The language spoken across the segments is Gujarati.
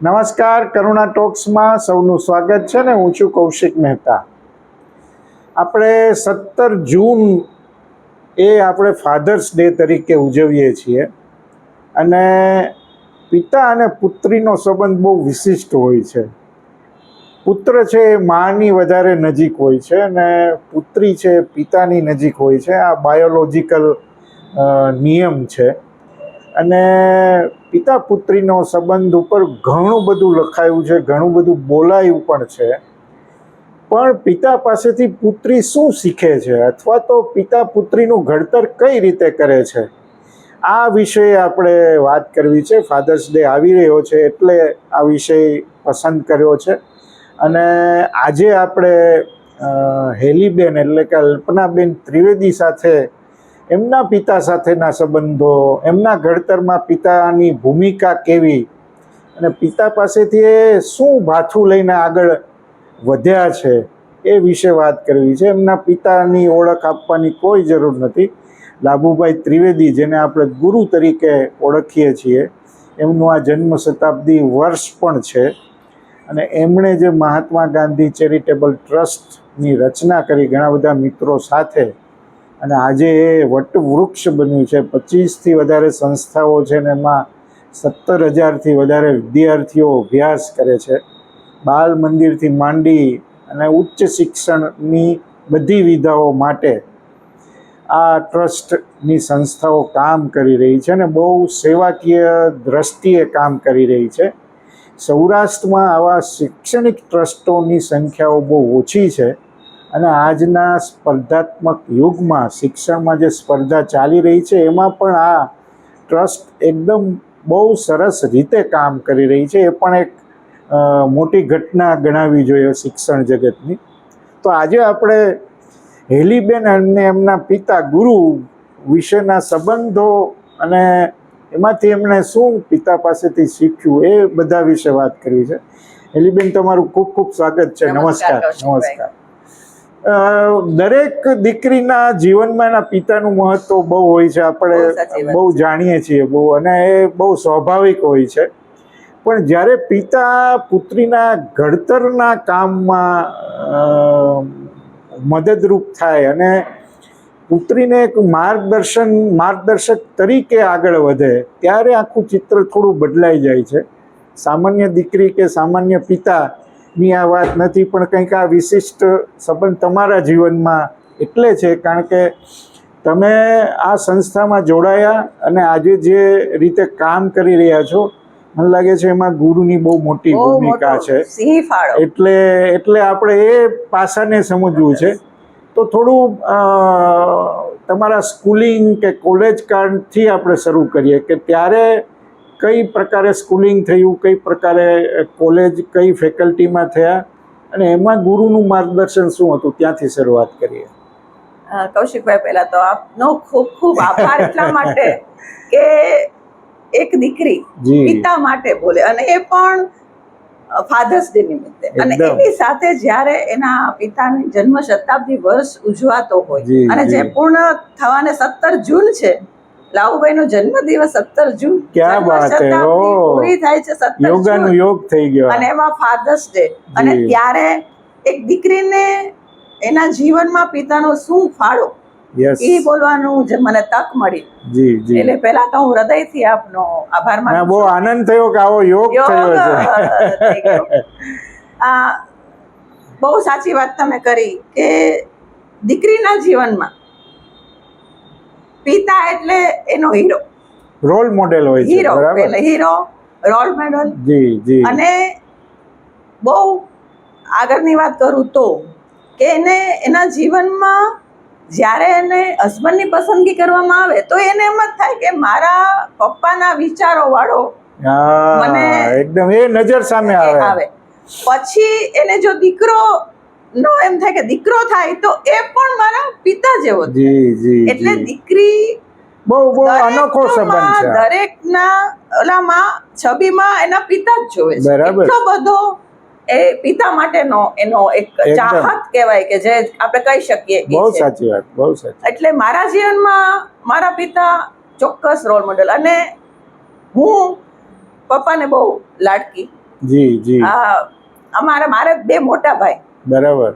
નમસ્કાર, કરુણા ટોક્સમાં સૌનું સ્વાગત છે ને હું છું કૌશિક મહેતા. આપણે 17 જૂન એ આપણે ફાધર્સ ડે તરીકે ઉજવીએ છીએ અને પિતા અને પુત્રીનો સંબંધ બહુ વિશિષ્ટ હોય છે. પુત્ર છે એ માની વધારે નજીક હોય છે અને પુત્રી છે પિતાની નજીક હોય છે. આ બાયોલોજિકલ નિયમ છે. અને પિતા પુત્રીનો સંબંધ ઉપર ઘણું બધું લખાયું છે, ઘણું બધું બોલાયું પણ છે. પણ પિતા પાસેથી પુત્રી શું શીખે છે અથવા તો પિતા પુત્રીનું ઘડતર કઈ રીતે કરે છે, આ વિષય આપણે વાત કરવી છે. ફાધર્સ ડે આવી રહ્યો છે એટલે આ વિષય પસંદ કર્યો છે. અને આજે આપણે હેલીબેન એટલે કે અલ્પનાબેન ત્રિવેદી સાથે એમના પિતા સાથેના સંબંધો, એમના ઘડતરમાં પિતાની ભૂમિકા કેવી અને પિતા પાસેથી એ શું ભાથું લઈને આગળ વધ્યા છે એ વિશે વાત કરવી છે. એમના પિતાની ઓળખ આપવાની કોઈ જરૂર નથી. લાભુભાઈ ત્રિવેદી, જેને આપણે ગુરુ તરીકે ઓળખીએ છીએ, એમનું આ જન્મ શતાબ્દી વર્ષ પણ છે. અને એમણે જે મહાત્મા ગાંધી ચેરિટેબલ ટ્રસ્ટની રચના કરી ઘણા બધા મિત્રો સાથે, અને આજે એ વટવૃક્ષ બન્યું છે. 25થી વધારે સંસ્થાઓ છે ને એમાં 17,000થી વધારે વિદ્યાર્થીઓ અભ્યાસ કરે છે. બાલ મંદિરથી માંડી અને ઉચ્ચ શિક્ષણની બધી વિધાઓ માટે આ ટ્રસ્ટની સંસ્થાઓ કામ કરી રહી છે અને બહુ સેવાકીય દ્રષ્ટિએ કામ કરી રહી છે. સૌરાષ્ટ્રમાં આવા શૈક્ષણિક ટ્રસ્ટોની સંખ્યાઓ બહુ ઓછી છે. અને આજના સ્પર્ધાત્મક યુગમાં શિક્ષણમાં જે સ્પર્ધા ચાલી રહી છે એમાં પણ આ ટ્રસ્ટ એકદમ બહુ સરસ રીતે કામ કરી રહી છે. એ પણ એક મોટી ઘટના ગણાવી જોઈએ શિક્ષણ જગતની. તો આજે આપણે હેલીબેન અને એમના પિતા ગુરુ વિશેના સંબંધો અને એમાંથી એમણે શું પિતા પાસેથી શીખ્યું એ બધા વિશે વાત કરવી છે. હેલીબેન, તમારું ખૂબ ખૂબ સ્વાગત છે. નમસ્કાર. નમસ્કાર. દરેક દીકરીના જીવનમાં એના પિતાનું મહત્વ બહુ હોય છે. આપણે બહુ જાણીએ છીએ બહુ, અને એ બહુ સ્વાભાવિક હોય છે. પણ જ્યારે પિતા પુત્રીના ઘડતરના કામમાં મદદરૂપ થાય અને પુત્રીને એક માર્ગદર્શક તરીકે આગળ વધે, ત્યારે આખું ચિત્ર થોડું બદલાઈ જાય છે. સામાન્ય દીકરી કે સામાન્ય પિતાની આ વાત નથી, પણ કંઈક આ વિશિષ્ટ સંબંધ તમારા જીવનમાં એટલે છે કારણ કે તમે આ સંસ્થામાં જોડાયા અને આજે જે રીતે કામ કરી રહ્યા છો, મને લાગે છે એમાં ગુરુની બહુ મોટી ભૂમિકા છે. એટલે આપણે એ પાસાને સમજવું છે. તો થોડું તમારા સ્કૂલિંગ કે કોલેજ કાળથી આપણે શરૂ કરીએ કે ત્યારે કઈ પ્રકારે સ્કૂલિંગ થયું, કઈ પ્રકારે કોલેજ કઈ ફેકલ્ટીમાં થયા અને એમાં ગુરુનું માર્ગદર્શન શું હતું, ત્યાંથી શરૂઆત કરીએ. કૌશિકભાઈ, પહેલા તો આપનો ખૂબ ખૂબ આભાર એટલા માટે કે એક દીકરી પિતા માટે બોલે, અને એ પણ ફાધર્સ ડે નિમિત્તે, અને એની સાથે જ્યારે એના પિતાની જન્મ શતાબ્દી વર્ષ ઉજવાતો હોય અને જે પૂર્ણ થવાને 17 જૂન છે, લાવુભાઈનો જન્મદિવસ 17 જૂન, ક્યાં વાત છે, પૂરી થાય છે 17 યોગાનું યોગ થઈ ગયો, અને એમાં ફાધર્સ ડે, અને ત્યારે એક દીકરીને એના જીવનમાં પિતાનો શું ફાળો એ બોલવાનું જે મને તક મળી, એટલે પહેલા તો હું હૃદયથી આપનો આભાર માનું છું. બહુ આનંદ થયો કે આવો યોગ થયો છે. બહુ સાચી વાત તમે કરી કે દીકરીના જીવનમાં પિતા એટલે એનો હીરો, રોલ મોડેલ હોય છે. Hero, role model. અને બહુ આગળની વાત કરું તો કે એને એના જીવનમાં જ્યારે એને હસબન્ડની પસંદગી કરવામાં આવે તો એને એમ જ થાય કે મારા પપ્પાના વિચારો વાળો મને એકદમ એ નજર સામે આવે. પછી એને જો દીકરો નો એમ થાય કે દીકરો થાય તો એ પણ મારા પિતા જેવો થાય. એટલે દીકરી બહુ અનોખો સંબંધ છે. દરેકના ઓલામાં છબીમાં એના પિતા જ જોવે છે. એટલો બધો એ પિતા માટેનો એનો એક ચાહત કહેવાય કે જે આપણે કહી શકીએ. બહુ સાચી વાત, બહુ સાચી. એટલે મારા જીવનમાં મારા પિતા ચોક્કસ રોલ મોડેલ, અને હું પપ્પાને બહુ લાડકી, જી મારે બે મોટા ભાઈ, બરાબર.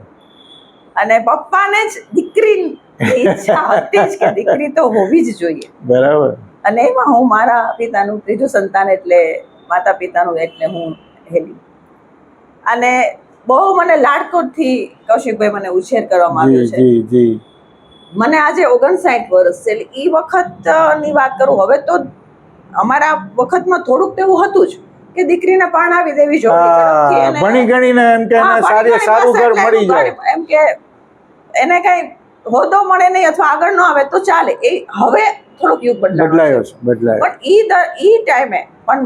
અને પપ્પાને જ દીકરીની ઈચ્છા હતી જ કે દીકરી તો હોવી જ જોઈએ. બરાબર. અને એમાં હું મારા પિતાનું ત્રીજું સંતાન, એટલે માતા પિતાનું, એટલે હું હેલી. અને બહુ મને લાડકોટથી કૌશિકભાઈ મને ઉછેર કરવામાં આવ્યો છે. જી. મને આજે 59 વર્ષ છે, એટલે એ વખતની વાત કરું. હવે તો અમારા વખતમાં થોડુંક તો એવું હતું જ કે દીકરીને પરણાવી દેવી જોઈએ, ભણી ગણીને એમ કે સારું ઘર મળી જાય, એમ કે એને કઈ હોદો મળે નહીં અથવા આગળ ન આવે તો ચાલે. એ હવે થોડોક યુગ બદલાયો છે. પણ ઈ ટાઈમે પણ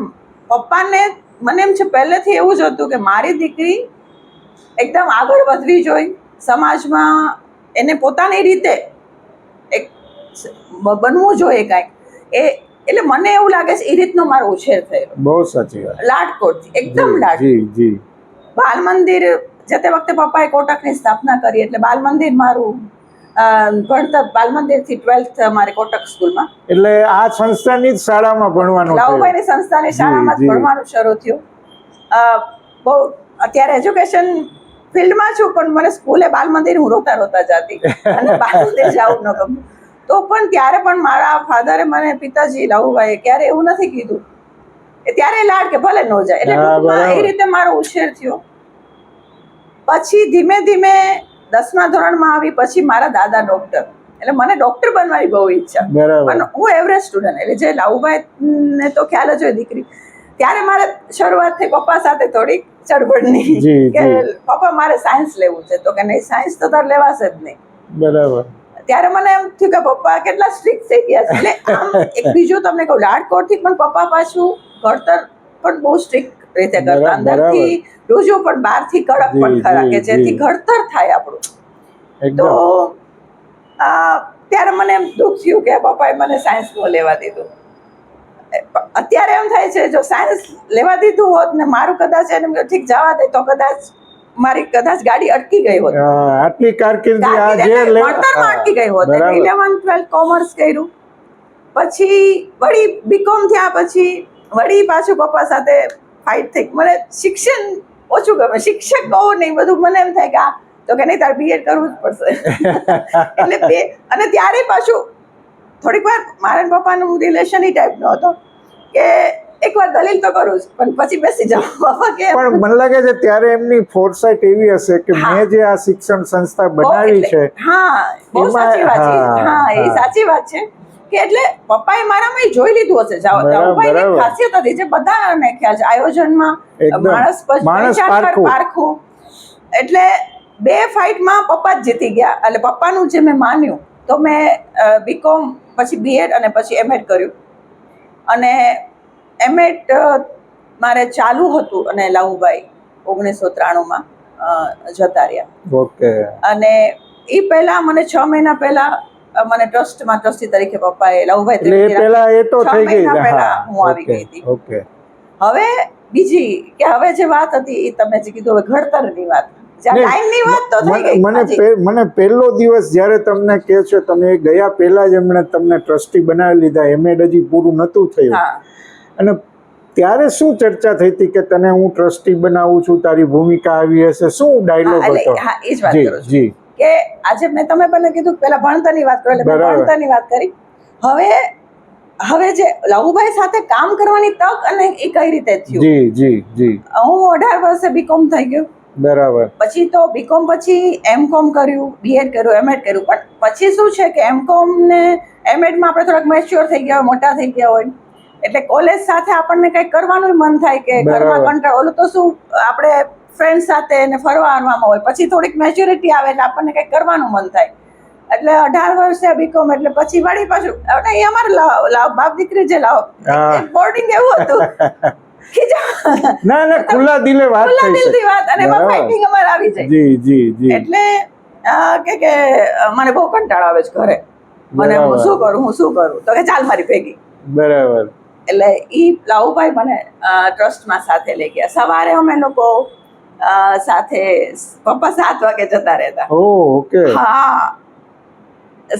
પપ્પાને મને એમ છે પહેલેથી એવું જ હતું કે મારી દીકરી એકદમ આગળ વધવી જોઈએ, સમાજમાં એને પોતાની રીતે એક બનવું જોઈએ કાંઈક. એટલે મને એવું લાગે છે એ રીતનો મારો ઉછેર થયેલો. બહુ સાચી વાત. લાડકોટથી, એકદમ લાડકોટ. જી. બાલ મંદિર જે તે વખતે પપ્પાએ કોટકની સ્થાપના કરી, એટલે બાલ મંદિર મારું ભણતર બાલ મંદિરથી 12th મારે કોટક સ્કૂલમાં, એટલે આ સંસ્થાની જ શાળામાં ભણવાનું, લાવુભાઈની સંસ્થાની શાળામાં જ ભણવાનું શરૂ થયું. બહુ અત્યારે એજ્યુકેશન ફિલ્ડમાં છું, પણ મને સ્કૂલે બાલ મંદિર હું રોતા જતી, અને બાલ મંદિર જવું ન ગમતું. તો પણ ત્યારે પણ મારા ફાધરે મને, પિતાજી લાવુભાઈએ ક્યારે એવું નથી કીધું. ત્યારે લાડ કે ભલે ન જાય, એટલે એ રીતે મારો ઉછેર થયો. પછી ધીમે ધીમે 10મા ધોરણમાં આવી, પછી મારા દાદા ડોક્ટર, એટલે મને ડોક્ટર બનવાની બહુ ઈચ્છા. પણ હું એવરેજ સ્ટુડન્ટ, એટલે જે લાવુભાઈ ને તો ખ્યાલ જ હોય દીકરી. ત્યારે મારે શરૂઆત થઈ પપ્પા સાથે થોડીક ચડબડની, કે પપ્પા મારે સાયન્સ લેવું છે, તો કે નહીં, સાયન્સ તો તાર લેવાશે જ નહીં. બરાબર. ત્યારે મને એમ થયું કે પપ્પા કેટલા સ્ટ્રિક્ટ થઈ ગયા છે. એટલે આમ એક બીજું તમને કહું, લાડકોટથી પણ પપ્પા પાછું ઘડતર પણ બહુ સ્ટ્રિક્ટ રીતે કરતા, અંદરથી રોજો પણ બહારથી કડક પણ ખરા, કે જેથી ઘડતર થાય આપણું. તો ત્યારે મને એમ દુઃખ થયું કે પપ્પાએ મને સાયન્સ ન લેવા દીધું. અત્યારે એમ થાય છે જો સાયન્સ લેવા દીધું હોત ને મારું કદાચ એને ઠીક જવા દે તો મારી કદાચ ગાડી અટકી ગઈ હોત, આટલી કારકિર્દી ભણતરમાં અટકી ગઈ હોત. 11th 12th કોમર્સ કર્યું, પછી વળી બીકોમ થયા, પછી વળી પાછું પપ્પા સાથે ફાઇટ થઈ. મને શિક્ષણ ઓછું ગમે, શિક્ષક બહુ નહીં, બધું મને એમ થાય કે તો કે નહીં તારે બીએડ કરવું જ પડશે. એટલે અને ત્યારે પાછું થોડીક વાર મારા પપ્પાનું રિલેશન એ ટાઈપનો હતો કે એકવાર દલીલ તો કરું જ, પણ પછી બેસી જાઉં. પપ્પા કે પણ મને લાગે છે ત્યારે એમની ફોરસાઇટ એવી હશે કે મેં જે આ શિક્ષણ સંસ્થા બનાવી છે. બહુ સાચી વાત છે. એ સાચી વાત છે કે એટલે પપ્પાએ મારામાં જોઈ લીધું હશે. લાવુભાઈની ખાસિયત હતી જે બધાને ખ્યાલ છે, આયોજનમાં માણસ પારખું. એટલે 2 ફાઇટમાં પપ્પા જ જીતી ગયા. એટલે પપ્પાનું જે મેં માન્યું, તો મેં બીકોમ, પછી બીએડ અને પછી એમએડ કર્યું. અને એમએડ મારે ચાલુ હતું, અને લાવુભાઈ 1993માં જતા રહ્યા. ઓકે. અને એ પહેલા મને 6 મહિના પહેલા મને ટ્રસ્ટમાં ટ્રસ્ટી તરીકે પપ્પાએ લાવુભાઈ પહેલા હું આવી ગઈ હતી. ઓકે. હવે બીજી કે હવે જે વાત હતી એ તમે જે કીધું, હવે ઘડતરની વાત, મને પહેલો દિવસ જ્યારે તમને કહે છે, તમે ગયા પહેલા જ એમણે તમને ટ્રસ્ટી બનાવી લીધા, એમએડ હજી પૂરું નહોતું થયું, અને ત્યારે શું ચર્ચા થઈ હતી કે તને હું ટ્રસ્ટી બનાવું છું, તારી ભૂમિકા આવી હશે, શું ડાયલોગ હતો? હા, એ જ વાત કરું છું કે આજે મેં તમે પહેલા કીધું પહેલા ભણતરની વાત કરો, એટલે ભણતરની વાત કરી. હવે જે લાવુભાઈ સાથે કામ કરવાની તક અને એ કઈ રીતે થયું. હું 18 વર્ષે બીકોમ થઈ ગયું. બરાબર. પછી તો બીકોમ પછી એમકોમ કર્યું, બીએડ કર્યું, એમએડ કર્યું. પણ પછી શું છે કે એમકોમ ને એમએડમાં આપણે થોડાક મેચ્યોર થઈ ગયા હોય, મોટા થઈ ગયા હોય, એટલે કોલેજ સાથે આપણને કંઈક કરવાનું મન થાય કે ઘરમાં કંટાળો. ઓલું તો શું આપણે ફ્રેન્ડ સાથે ને ફરવા આવવામાં હોય, પછી થોડીક મેચ્યોરિટી આવે એટલે આપણને કંઈક કરવાનું મન થાય. એટલે 18 વર્ષે બીકોમ, એટલે પછી વળી પાછું એ અમારે બાપ દીકરી જે બોર્ડિંગ એવું હતું. ના ખુલ્લા દિલે વાત થઈ વાત, અને એમાં ફાઇટિંગ અમારે આવી જાય. એટલે કે મને બહુ કંટાળો આવે છે ઘરે, મને હું શું કરું, તો કે ચાલ મારી ભેગી. બરાબર. એટલે ઈ લાવુભાઈ મને ટ્રસ્ટમાં સાથે લઈ ગયા. સવારે અમે લોકો સાથે, પપ્પા 7 વાગે જતા રહેતા. ઓકે. હા,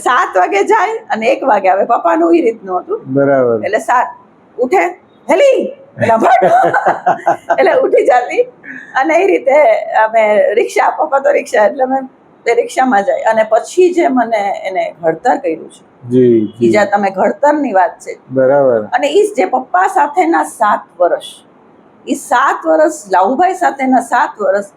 7 વાગે જાય અને 1 વાગે આવે. પપ્પાનું એ રીતનું હતું. બરાબર. એટલે 7 ઉઠે, હેલી એટલે ઉઠી જતી અને એ રીતે અમે રિક્ષા, પપ્પા તો રિક્ષા, એટલે અમે તે રિક્ષામાં જાય. અને પછી જે મને એને ઘડતર કર્યું છે, જી જી જ્યાં તમે ઘડતરની વાત છે, બરાબર. અને એ જે પપ્પા સાથેના 7 વર્ષ, એ 7 વર્ષ, લાવુભાઈ સાથેના 7 વર્ષ,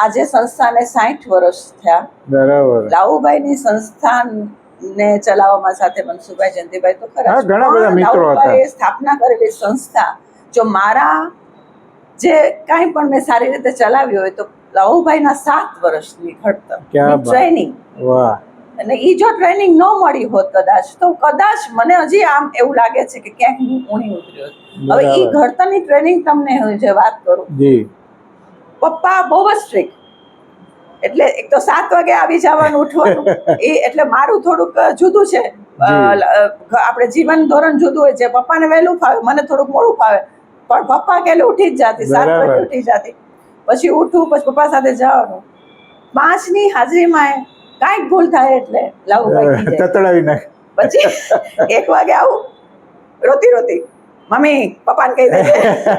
આજે સંસ્થાને 60 વર્ષ થયા. બરાબર. લાવુભાઈની સંસ્થાને ચલાવવામાં સાથે મનસુખભાઈ, જયંતિભાઈ તો ખરા, હા, ઘણા બધા મિત્રો હતા. લાવુભાઈએ સ્થાપના કરેલી સંસ્થા જો મારા જે કાંઈ પણ મેં સારી રીતે ચલાવી હોય તો લાવુભાઈના 7 વર્ષની ઘડતર, ટ્રેનિંગ. વાહ. અને એ જો ટ્રેનિંગ ન મળી હોત કદાચ, તો કદાચ મને હજી આમ એવું લાગે છે કે ક્યાંક હું ઊણી ઉતરી હોત. હવે એ ઘડતરની ટ્રેનિંગ તમને હું જે વાત કરું, જી પપ્પા બહુ જ સ્ટ્રિક્ટ, એટલે એક તો 7 વાગે આવી જવાનું, ઉઠવાનું, એ એટલે મારું થોડુંક જુદું છે. આપણે જીવન ધોરણ જુદું હોય છે. પપ્પાને વહેલું ફાવે, મને થોડુંક મોડું ફાવે, પણ પપ્પા કે ઉઠી જ જાતી, 7 વાગે ઉઠી જતી. પછી ઉઠું, પછી પપ્પા સાથે જવાનું. 5ની હાજરીમાં કાંઈક ભૂલ થાય એટલે લાવુભાઈ તતડાવી નાખે. પછી 1 વાગે આવું રોતી, મમ્મી પપ્પાને કહી દેજે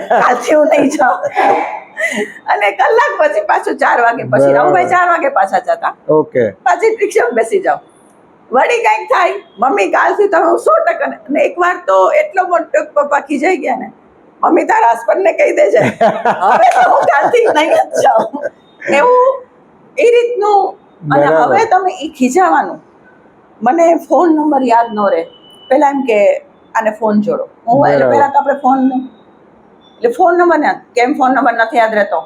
કાલથી હું નહીં જાઉં. અને કલાક પછી પાછું 4 વાગે, પછી લાવુભાઈ 4 વાગે પાછા જતા. ઓકે. પાછી રિક્ષામાં બેસી જાવ. વળી કંઈક થાય, મમ્મી કાલથી તમે 100%. અને એકવાર તો એટલો મોટો પપ્પા ખીજાઈ ગયા ને, મમ્મી તારા હસબન્ડને કહી દેજે હવે તો હું કાલથી નહીં જ જાઉં. એવું એ રીતનું. અને હવે તમે એ ખીજાવાનું, મને ફોન નંબર યાદ ન રહે, પેલા એમ કે આને ફોન જોડો. હું એટલે પેલા તો આપણે ફોન, એટલે ફોન નંબર ને કેમ ફોન નંબર નથી યાદ રહેતો,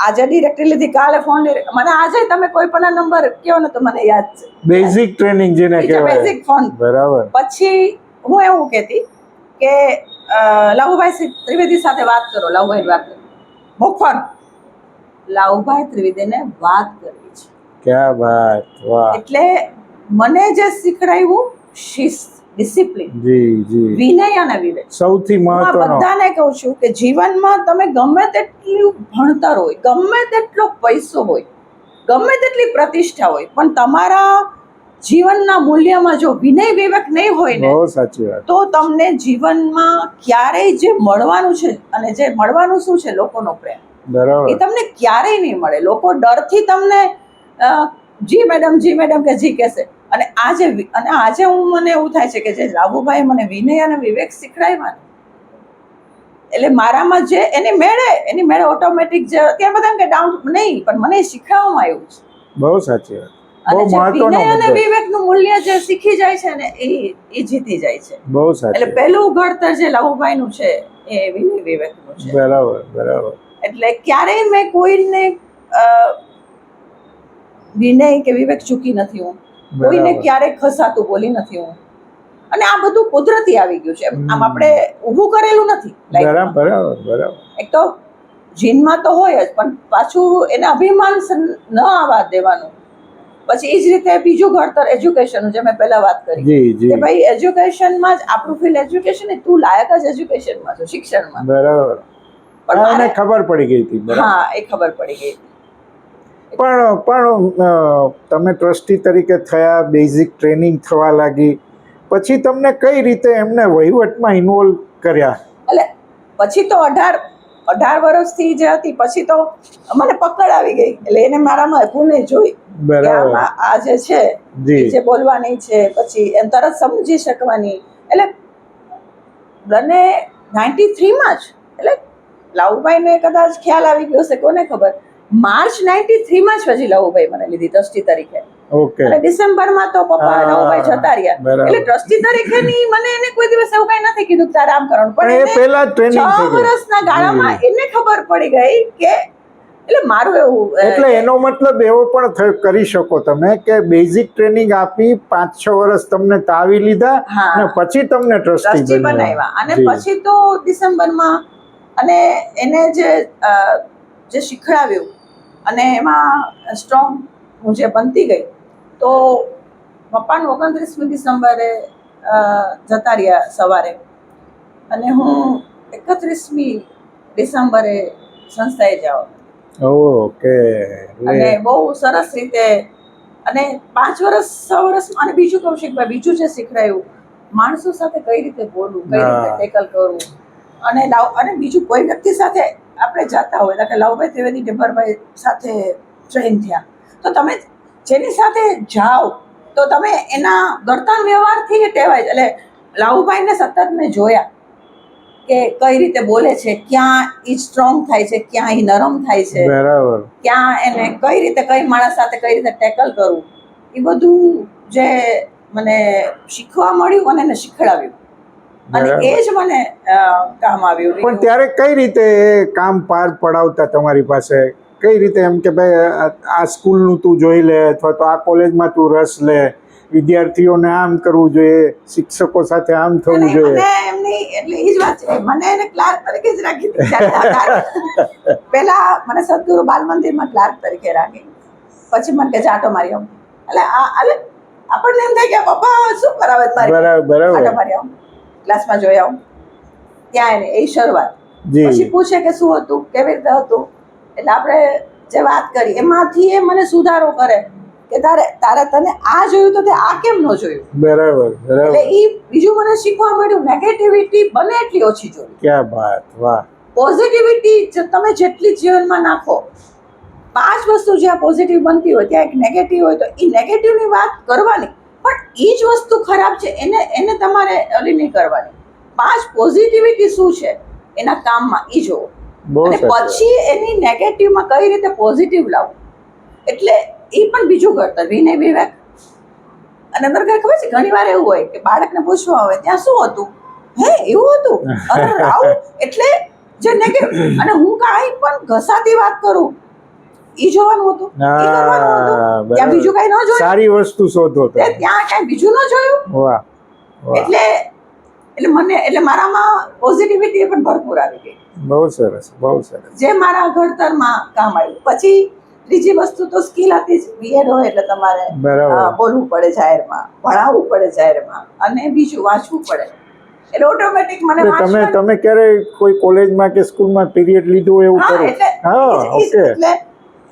આજે ડિરેક્ટરી લીધી, કાલે ફોન, મને આજે તમે કોઈ પણ નંબર કહો ને તો મને યાદ છે. બેઝિક ટ્રેનિંગ જેને કહેવાય, બેઝિક ફોન. બરાબર. પછી હું એવું કહેતી કે લાવુભાઈ ત્રિવેદી સાથે વાત કરો, લાવુભાઈ વાત કરો, ફોન લાવુભાઈ ત્રિવેદીને વાત કરવી છે. ક્યા વાત, વાહ. એટલે મને જે શીખડાયું શિસ્ત, ડિસિપ્લિન, વિનય અને વિવેક સૌથી મહત્વનો. બધાને કહું છું કે જીવનમાં તમે ગમે તેટલું ભણતર હોય, ગમે તેટલો પૈસો હોય, ગમે તેટલી પ્રતિષ્ઠા હોય, પણ તમારા જીવનના મૂલ્યમાં જો વિનય વિવેક નહીં હોય ને, બહુ સાચી વાત, તો તમને જીવનમાં ક્યારેય જે મળવાનું છે, અને જે મળવાનું શું છે, લોકોનો પ્રેમ, બરાબર, એ તમને ક્યારેય નહીં મળે. લોકો ડરથી તમને જી મેડમ કે જી કહેશે. અને આજે મને એવું થાય છે કે જે લાવુભાઈ મને વિનય અને વિવેક શીખડાવ્યા ને, એટલે મારામાં જે એની મેળે ઓટોમેટિક જે ત્યાં બધા કે ડાઉન નહીં, પણ મને શીખવવામાં આવ્યું છે. બહુ સાચી વાત. અને જે વિનય અને વિવેકનું મૂલ્ય જે શીખી જાય છે ને, એ જીતી જાય છે. બહુ સાચી. એટલે પહેલું ઘડતર જે લાવુભાઈનું છે એ વિનય વિવેકનું છે. બરાબર. એટલે ક્યારેય મેં કોઈને વિનય કે વિવેક ચૂકી નથી. હું કોઈને ક્યારેય ખસાતું બોલી નથી હું. અને આ બધું કુદરતી આવી ગયું છે, આમ આપણે ઊભું કરેલું નથી. બરાબર. એક તો જીનમાં તો હોય જ, પણ પાછું એને અભિમાન ન આવવા દેવાનું. પછી એ જ રીતે બીજું ઘડતર એજ્યુકેશન, જે મેં પહેલા વાત કરી કે ભાઈ એજ્યુકેશનમાં જ આપણું ફિલ્ડ એજ્યુકેશન, તું લાયક જ એજ્યુકેશનમાં છો, શિક્ષણમાં. બરાબર. પણ મને ખબર પડી ગઈ હતી. હા, એ ખબર પડી ગઈ. પણ તમે ટ્રસ્ટી તરીકે થયા, બેઝિક ટ્રેનિંગ થવા લાગી, પછી તમને કઈ રીતે એમને વહીવટમાં ઇન્વોલ્વ કર્યા? એટલે પછી તો 18 વર્ષથી જે હતી, પછી તો મને પકડ આવી ગઈ. એટલે એને મારામાં પુણે જોઈ, આ જે છે જે બોલવાની છે, પછી એમ તરત સમજી શકવાની. એટલે મને 93માં જ, એટલે લાવુભાઈને કદાચ ખ્યાલ આવી ગયો હશે, કોને ખબર, માર્ચ 93માં જ પછી લાવુભાઈ મને લીધી ટ્રસ્ટી તરીકે. અને ડિસેમ્બરમાં તો પપ્પા લાવુભાઈ જતા રહ્યા. એટલે ટ્રસ્ટી તરીકેની મને એને કોઈ દિવસ એવું કઈ નથી કીધું કે તારે આમ કરવાનું, પણ એ પહેલા 6 વર્ષના ગાળામાં એને ખબર પડી ગઈ કે, એટલે મારું એવું, એટલે એનો મતલબ એવો પણ કરી શકો તમે કે બેઝિક ટ્રેનિંગ આપી, 5-6 વર્ષ તમને તાવી લીધા, અને પછી તમને ટ્રસ્ટી બનાવ્યા. અને પછી તો ડિસેમ્બરમાં, અને એને જે શીખડાવ્યું, અને એમાં સ્ટ્રોંગ હું જે બનતી ગઈ, તો પપ્પાનું 29મી ડિસેમ્બરે જતા રહ્યા સવારે, અને હું 31મી ડિસેમ્બરે સંસ્થાએ જાઉં. ઓકે. અને બહુ સરસ રીતે, અને 5 વર્ષ 6 વર્ષમાં. અને બીજું કૌશિકભાઈ, બીજું જે શીખડાયું, માણસો સાથે કઈ રીતે બોલવું, કઈ રીતે ટેકલ કરવું, અને બીજું કોઈ વ્યક્તિ સાથે આપણે જતા હોય કે લાવભાઈ ત્રિવેદી ડબ્બરભાઈ સાથે ટ્રેન થયા, તો તમે જેની સાથે જાઓ તો તમે એના વર્તન વ્યવહારથી ટેવાય. એટલે લાવુભાઈને સતત મેં જોયા કે કઈ રીતે બોલે છે, ક્યાં એ સ્ટ્રોંગ થાય છે, ક્યાં એ નરમ થાય છે, બરાબર, ક્યાં એને કઈ રીતે કઈ માણસ સાથે કઈ રીતે ટેકલ કરવું, એ બધું જે મને શીખવા મળ્યું અને એને શીખડાવ્યું, અને એ જ મને કામ આવ્યું. પણ ત્યારે કઈ રીતે એ કામ પાર પડાવતા તમારી પાસે? કઈ રીતે એમ કે ભાઈ આ સ્કૂલનું તું જોઈ લે, અથવા તો આ કોલેજમાં તું રસ લે, વિદ્યાર્થીઓને આમ કરવું જોઈએ, શિક્ષકો સાથે આમ થવું જોઈએ? એમની એટલે એ જ વાત છે, મને એને ક્લાર્ક તરીકે જ રાખી હતી. પહેલા મને સદગુરુ બાલ મંદિરમાં ક્લાર્ક તરીકે રાખી, પછી મને કે આટો મારી આવું. એટલે આપણને એમ થાય કે પપ્પા શું કરાવે, બરાબર, આટો મારી આવું, ક્લાસમાં જોઈ આવું. ત્યાં એને એ શરૂઆત. પછી પૂછે કે શું હતું, કેવી રીતે હતું, એટલે આપણે જે વાત કરી એમાંથી એ મને સુધારો કરે કે તને આ જોયું તો તે આ કેમ ન જોયું. બરાબર, એટલે એ બીજું મને શીખવા મળ્યું, નેગેટિવિટી બને એટલી ઓછી જોવી. ક્યાં વાત, વાહ. પોઝિટિવિટી તમે જેટલી જીવનમાં નાખો, 5 વસ્તુ જ્યાં પોઝિટિવ બનતી હોય ત્યાં એક નેગેટિવ હોય, તો એ નેગેટિવની વાત કરવાની, પણ એ જ વસ્તુ ખરાબ છે એને તમારે ઓલી નહીં કરવાની. 5 પોઝિટિવિટી શું છે એના કામમાં એ જોવો, અને પછી એની નેગેટિવમાં કઈ રીતે પોઝિટિવ લાવવું. એટલે એ પણ બીજું ઘડતર, વિનય વિવેક. અને અંદર કઈ ખબર છે, ઘણી વાર એવું હોય કે બાળકને પૂછવા આવે ત્યાં શું હતું, હે એવું હતું, અરે આવું. એટલે જે નેગેટિવ, અને હું કાંઈ પણ ઘસાતી વાત કરું ઈ જોવાનું હતું, ઈ કરવાનું હતું, ત્યાં બીજું કઈ ન જોયું. સારી વસ્તુ શોધો, ત્યાં કઈ બીજું ન જોયું. વાહ. એટલે મને એટલે મારામાં પોઝિટિવિટી પણ ભરપૂર આવી ગઈ. બહુ સરસ, બહુ સરસ. જે મારા ઘડતરમાં કામ આવ્યું. પછી ત્રીજી વસ્તુ તો સ્કિલ હતી જ. બીએડ હોય એટલે તમારે બોલવું પડે જાહેરમાં, ભણાવવું પડે જાહેરમાં, અને બીજું વાંચવું પડે. એટલે ઓટોમેટિક મને તમે ક્યારે કોઈ કોલેજમાં કે સ્કૂલમાં પીરિયડ લીધું એવું ખરું? હા, ઓકે.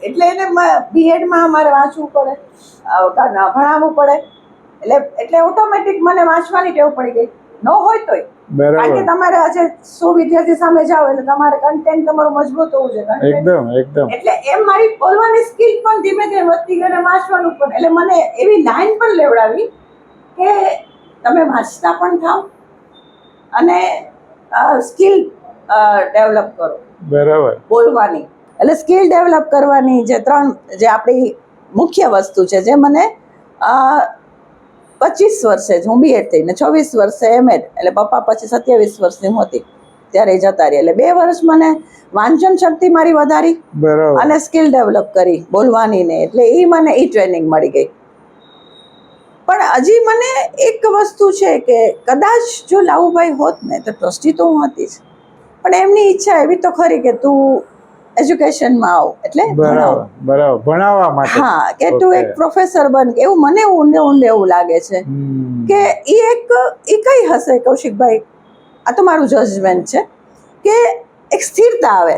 એટલે એને બીએડમાં અમારે વાંચવું પડે, ભણાવવું પડે, એટલે ઓટોમેટિક મને વાંચવાની ટેવ પડી ગઈ. ન હોય તોય, કારણ કે તમારે આજે 100 વિદ્યાર્થી સામે જાઓ એટલે તમારે કન્ટેન્ટ તમારું મજબૂત હોવું જોઈએ. એકદમ. એટલે એમ મારી બોલવાની સ્કિલ પણ ધીમે ધીમે વધતી ગઈ, અને વાંચવાનું પણ. એટલે મને એવી લાઈન પણ લેવડાવી કે તમે વાંચતા પણ થાવ અને સ્કિલ ડેવલપ કરો. બરાબર. બોલવાની એટલે સ્કિલ ડેવલપ કરવાની જે 3 જે આપણી મુખ્ય વસ્તુ છે, જે મને 25 વર્ષે જ હું બીએડ થઈને 26 વર્ષે એમએડ, એટલે પપ્પા પછી 27 વર્ષની હું હતી ત્યારે જતા રહ્યા. એટલે 2 વર્ષ મને વાંચન શક્તિ મારી વધારી અને સ્કિલ ડેવલપ કરી બોલવાની ને. એટલે એ મને ટ્રેનિંગ મળી ગઈ. પણ હજી મને એક વસ્તુ છે કે કદાચ જો લાવુભાઈ હોત ને તો ટ્રસ્ટી તો હું હતી જ, પણ એમની ઈચ્છા એવી તો ખરી કે તું એજ્યુકેશનમાં આવ, એટલે ભણાવવા માટે. હા, કે તું એક પ્રોફેસર બન, એવું મને ઊંડે એવું લાગે છે કે એ કઈ હશે કૌશિકભાઈ, આ તો મારું જજમેન્ટ છે, કે એક સ્થિરતા આવે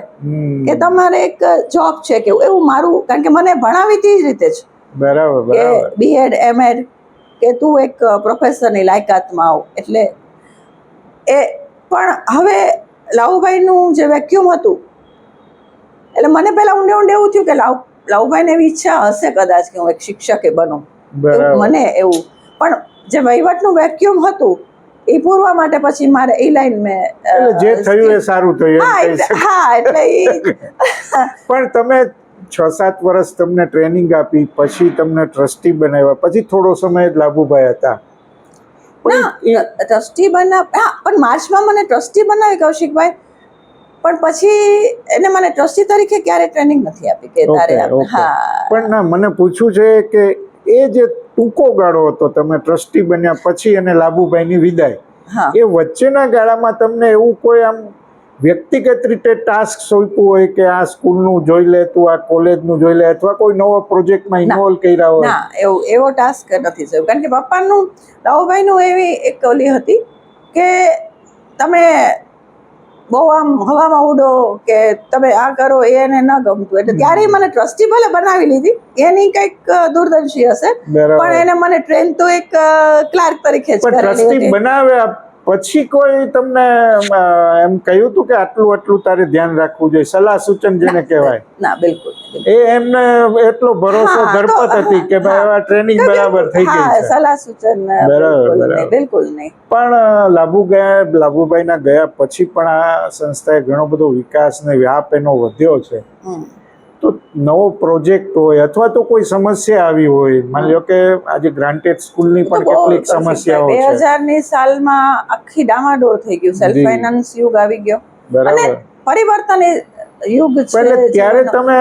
કે તમારે એક જોબ છે કે એવું મારું, કારણ કે મને ભણાવી તે જ રીતે જ. બરાબર. કે બીએડ એમએડ કે તું એક પ્રોફેસરની લાયકાતમાં આવ. એટલે એ પણ હવે લાવુભાઈનું જે વેક્યુમ હતું, એટલે મને પહેલા ઊંડે એવું થયું કે લાવુભાઈને એવી ઈચ્છા હશે કદાચ કે હું એક શિક્ષકે બનું, મને એવું. પણ જે વહીવટનું વેક્યુમ હતું એ પૂરવા માટે પછી મારે એ લાઈન મેં જે થયું એ સારું થયું. હા, એટલે પણ તમે 6-7 વર્ષ તમને ટ્રેનિંગ આપી, પછી તમને ટ્રસ્ટી બનાવ્યા, પછી થોડો સમય જ લાભુભાઈ હતા. ટ્રસ્ટી બનાવ્યા, પણ માર્ચમાં મને ટ્રસ્ટી બનાવી કૌશિકભાઈ, પણ પછી એને મને ટ્રસ્ટી તરીકે ક્યારે ટ્રેનિંગ નથી આપી કે તારે. હા, પણ ના, મને પૂછવું છે કે એ જે ટૂંકો ગાળો હતો તમે ટ્રસ્ટી બન્યા પછી અને લાભુભાઈની વિદાય, એ વચ્ચેના ગાળામાં તમને એવું કોઈ આમ વ્યક્તિગત રીતે ટાસ્ક સોંપ્યું હોય કે આ સ્કૂલનું જોઈ લે, તું આ કોલેજનું જોઈ લે, અથવા કોઈ નવો પ્રોજેક્ટમાં ઇન્વોલ્વ કર્યા હોય? ના, એવો ટાસ્ક નથી સોંપ્યો, કારણ કે પપ્પાનું લાવુભાઈનું એવી એક ઓલી હતી કે તમે બહુ આમ હવામાં ઉડો કે તમે આ કરો, એને ન ગમતું. એટલે ત્યારે મને ટ્રસ્ટી ભલે બનાવી લીધી, એની કંઈક દૂરદર્શી હશે, પણ એને મને ટ્રેન તો એક ક્લાર્ક તરીકે જ ટ્રસ્ટી બનાવ્યા પછી કોઈ તમને એમ કહ્યું હતું કે આટલું તારે ધ્યાન રાખવું જોઈએ, સલાહ સૂચન જેને કહેવાય? ના, બિલકુલ. એમને એટલો ભરોસો ધરપત હતી કે ભાઈ આ ટ્રેનિંગ બરાબર થઈ ગઈ છે. સલાહ સૂચન બિલકુલ નહીં. પણ લાભુભાઈના ગયા પછી પણ આ સંસ્થાએ ઘણો બધો વિકાસ ને વ્યાપ એનો વધ્યો છે. તો નવો પ્રોજેક્ટ હોય અથવા તો કોઈ સમસ્યા આવી હોય, માની લો કે આજે ગ્રાન્ટેડ સ્કૂલની પણ કેટલીક સમસ્યાઓ છે. 2000ની સાલમાં આખી ડામાડોળ થઈ ગયું, સેલ્ફ ફાઇનાન્સ યુગ આવી ગયો અને પરિવર્તન યુગ છે. ત્યારે તમે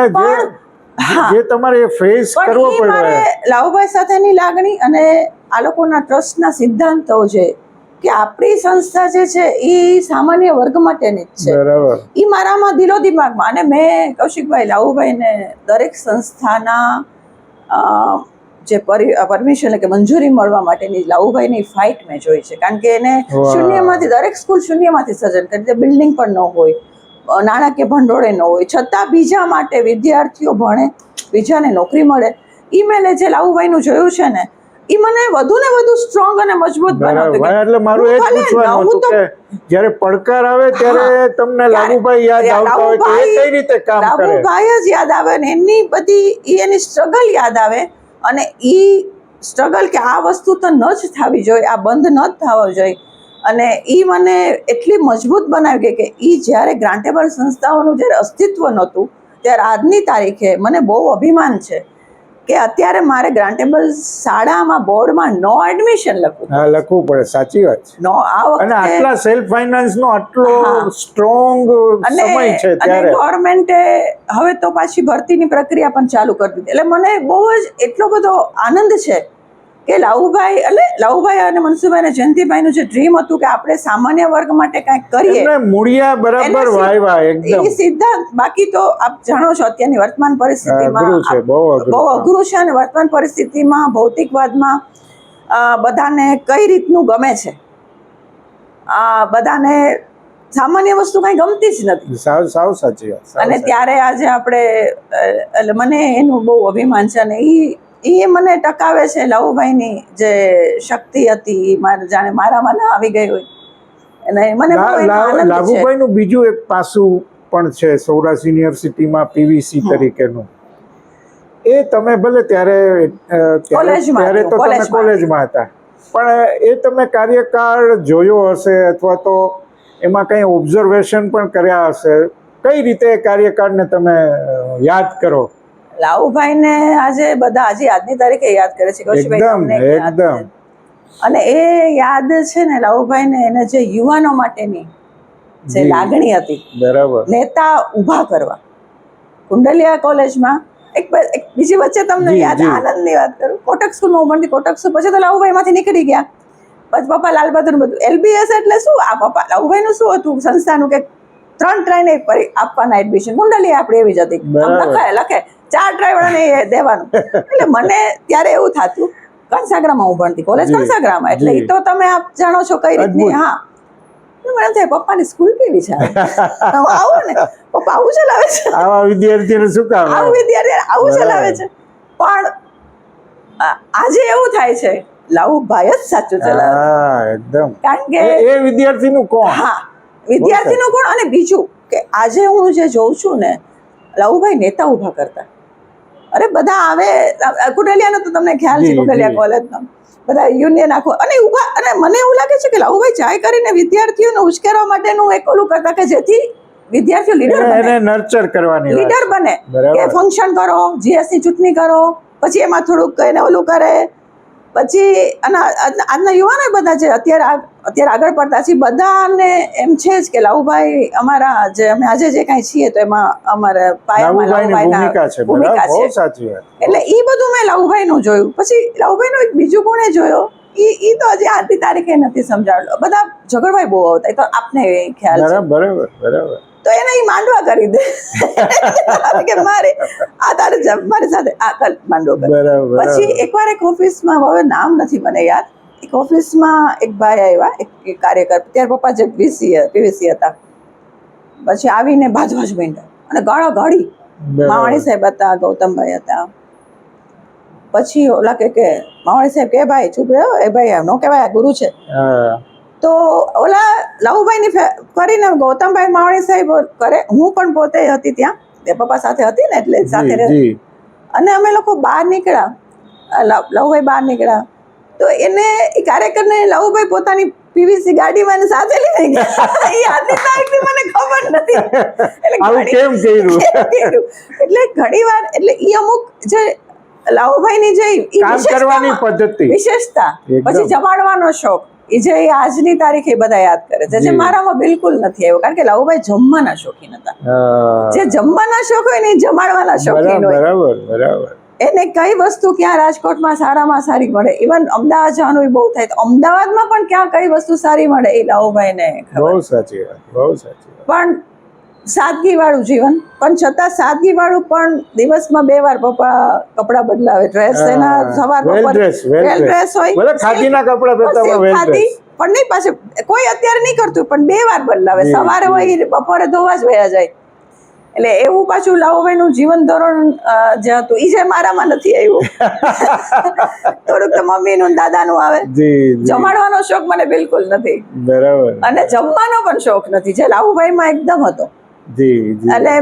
જે તમારે ફેસ કરવો પડ્યો, લાભુભાઈ સાથેની લાગણી અને આ લોકોના ટ્રસ્ટના સિદ્ધાંતો છે કે આપણી સંસ્થા જે છે એ સામાન્ય વર્ગ માટેની જ છે. બરાબર. એ મારામાં દિલો દિમાગમાં, અને મેં કૌશિકભાઈ લાભુભાઈને દરેક સંસ્થાના જે પરમિશન કે મંજૂરી મળવા માટેની લાભુભાઈની ફાઇટ મેં જોઈ છે. કારણ કે એને શૂન્યમાંથી, દરેક સ્કૂલ શૂન્યમાંથી સર્જન કરી દે, બિલ્ડિંગ પણ ન હોય, નાણાકીય ભંડોળે ન હોય, છતાં બીજા માટે વિદ્યાર્થીઓ ભણે, બીજાને નોકરી મળે. મેં જે લાભુભાઈનું જોયું છે ને, એ મને વધુ ને વધુ સ્ટ્રોંગ અને મજબૂત બનાવતું. એટલે મારું એ પૂછવાનું હતું કે જ્યારે પડકાર આવે ત્યારે તમને લાભુભાઈ યાદ આવતા હોય કે એ કઈ રીતે કામ કરે? લાભુભાઈ જ યાદ આવે ને એની બધી એની સ્ટ્રગલ યાદ આવે, અને એ સ્ટ્રગલ કે આ વસ્તુ તો ન જ થવી જોઈએ, આ બંધ ન જ થવો જોઈએ. અને એ મને એટલી મજબૂત બનાવી ગઈ કે એ જ્યારે ગ્રાન્ટેબલ સંસ્થાઓનું જ્યારે અસ્તિત્વ નહોતું, ત્યારે આજની તારીખે મને બહુ અભિમાન છે કે અત્યારે મારે ગ્રાન્ટેબલ શાળામાં બોર્ડમાં નો એડમિશન લખવું પડે. સાચી વાત છે. અને આટલા સેલ્ફ ફાઇનાન્સ નો આટલો સ્ટ્રોંગ સમય છે ત્યારે ગવર્મેન્ટે હવે તો પાછી ભરતીની પ્રક્રિયા પણ ચાલુ કરી દીધી. એટલે મને બહુ જ એટલો બધો આનંદ છે કે લાભુભાઈ અને મનસુભાઈ અને જયંતિભાઈનું જે ડ્રીમ હતું કે આપણે સામાન્ય વર્ગ માટે કંઈક કરીએ, મૂળિયા બરાબર વાવ્યા એકદમ. એ સિદ્ધાંત, બાકી તો આપ જાણો છો અત્યારની વર્તમાન પરિસ્થિતિમાં બહુ અઘરું છે. અને વર્તમાન પરિસ્થિતિમાં ભૌતિકવાદમાં બધાને કઈ રીતનું ગમે છે, બધાને સામાન્ય વસ્તુ કઈ ગમતી જ નથી. સાવ સાચી વાત. અને ત્યારે આજે આપણે, એટલે મને એનું બહુ અભિમાન છે. અને એ મને ટકાવે છે લાભુભાઈની જે શક્તિ હતી, જાણે મારામાં ના આવી ગઈ હોય. અને મને લાભુભાઈનું બીજું એક પાસું પણ છે સૌરાષ્ટ્ર યુનિવર્સિટીમાં પીવીસી તરીકેનું. એ તમે ભલે ત્યારે તો તમે કોલેજમાં હતા, પણ એ તમે કાર્યકાળ જોયો હશે અથવા તો એમાં કંઈ ઓબ્ઝર્વેશન પણ કર્યા હશે. કઈ રીતે કાર્યકાળને તમે યાદ કરો? લાભુભાઈને આજે બધા આજની તારીખે યાદ કરે છે એકદમ. અને એ યાદ છે ને લાભુભાઈને, એને જે યુવાનો માટેની જે લાગણી હતી, બરાબર, નેતા ઊભા કરવા. કુંડલિયા કોલેજમાં એક બીજી વચ્ચે તમને યાદ આનંદની વાત કરું, કોટક સ્કૂલમાં ભણતી. કોટક સ્કૂલ પછી તો લાભુભાઈ માંથી નીકળી ગયા, પછી પપ્પા લાલબહાદુર બધું. LBS એટલે શું, આ પપ્પા લાભુભાઈનું શું હતું સંસ્થાનું કે 3 ટ્રાય આપવાના એડમિશન. કુંડલિયા આપણે એવી જ હતી, લખે 4 ટ્રાય વાળાને દેવાનું. એટલે મને ત્યારે એવું થતું, કંસાગ્રામાં હું ભણતી, કોલેજ કંસાગ્રામાં, એટલે એ તો તમે આપ જાણો છો કઈ રીતની. હા, મને એમ થાય પપ્પાની સ્કૂલ કેવી છે, આવું ને પપ્પા આવું ચલાવે છે, આવા વિદ્યાર્થીને શું કામ, આવું વિદ્યાર્થી આવું ચલાવે છે. પણ આજે એવું થાય છે લાભુભાઈ જ સાચું ચલાવે એકદમ. કારણ કે એ વિદ્યાર્થીનું કોણ, હા, વિદ્યાર્થીનું કોણ. અને બીજું કે આજે હું જે જોઉં છું ને, લાભુભાઈ નેતા ઊભા કરતા. અરે બધા આવે, કુંડલિયાનો તો તમને ખ્યાલ છે, કુંડલિયા કોલેજનો બધા યુનિયન આખો, અને ઉભા. અને મને એવું લાગે છે કે લાભુભાઈ ચાય કરીને વિદ્યાર્થીઓને ઉશ્કેરવા માટેનું એક ઓલું કરતા કે જેથી વિદ્યાર્થીઓ લીડર બને, નર્ચર કરવાની, લીડર બને. કે ફંક્શન કરો, GS ની ચૂંટણી કરો, પછી એમાં થોડુંક એને ઓલું કરે, પછી આજના યુવાનો બધા જે અત્યારે આગળ પડતા છે, બધાને એમ છે જ કે લાભુભાઈ અમારા જે અમે આજે જે કાંઈ છીએ તો એમાં અમારે પાયામાં લાભુભાઈના ભૂમિકા છે. એટલે એ બધું મેં લાભુભાઈનું જોયું. પછી લાભુભાઈનું એક બીજું કોણે જોયો, એ તો હજી આજની તારીખે નથી સમજાવેલો. બધા ઝઘડવાય બહુ આવતા, એ તો આપને ખ્યાલ છે. બરાબર. તો એને એ માંડવા કરી દે કે મારી સાથે આ કર માંડવો કર. પછી એકવાર એક ઓફિસમાં, હવે નામ નથી મને યાદ, એક ઓફિસમાં એક ભાઈ આવ્યા, એક કાર્યકર, ત્યારે પપ્પા જે PVC હતા. પછી આવીને બાજવા જ માંડ્યા અને ગાળો ગાળી. માવાણી સાહેબ હતા, ગૌતમભાઈ હતા. પછી ઓલા કે માવાણી સાહેબ કે ભાઈ ચૂપ રહ્યો, એ ભાઈ નો કહેવાય, ગુરુ છે. તો ઓલા લવુભાઈની કરીને ગૌતમભાઈ માવણી સાહેબ કરે, હું પણ પોતે હતી ત્યાં, પપ્પા સાથે હતી ને એટલે સાથે જી અને અમે લોકો બહાર નીકળ્યા, લવુભાઈ બહાર નીકળ્યા તો એને એ કાર્યકરને લવુભાઈ પોતાની પીવીસી ગાડીમાં સાથે લઈ ગયા. એ આજની તારીખની મને ખબર નથી આવું કેમ કર્યું. એટલે ઘણી વાર એટલે ઈ અમુક જે લવુભાઈની જે કામ કરવાની પદ્ધતિ વિશેષતા, પછી જમાડવાનો શોખ, એ જે આજની તારીખે બધા યાદ કરે છે, જે મારામાં બિલકુલ નથી આવ્યો. કારણ કે લવુભાઈ જમવાના શોખીન હતા. જે જમવાના શોખ હોય ને એ જમાડવાના શોખીન હોય. બરાબર બરાબર. એને કઈ વસ્તુ ક્યાં રાજકોટમાં સારામાં સારી મળે, ઇવન અમદાવાદ જવાનું બહુ થાય તો અમદાવાદમાં પણ ક્યાં કઈ વસ્તુ સારી મળે એ લવુભાઈને ખબર. બહુ સાચી વાત, બહુ સાચી વાત. પણ સાદગી વાળું જીવન, પણ છતાં સાદગી વાળું, પણ દિવસમાં 2 વાર પપ્પા કપડા બદલાવે, ડ્રેસ એના સવાર વેલ ડ્રેસ હોય, ભલે ખાદીના કપડા પહેરતા હોય, વેલ ડ્રેસ પણ નહીં, પાછું કોઈ અત્યારે નહીં કરતું, પણ 2 વાર બદલાવે, સવારે હોય બપોરે ધોવા જ વયા જાય. એટલે એવું પાછું લવુભાઈનું જીવન ધોરણ જે હતું એ જે મારામાં નથી આવ્યું. થોડુંક તો મમ્મીનું દાદાનું આવે. જમાડવાનો શોખ મને બિલકુલ નથી, બરાબર, અને જમવાનો પણ શોખ નથી, જે લવુભાઈમાં એકદમ હતો. એટલે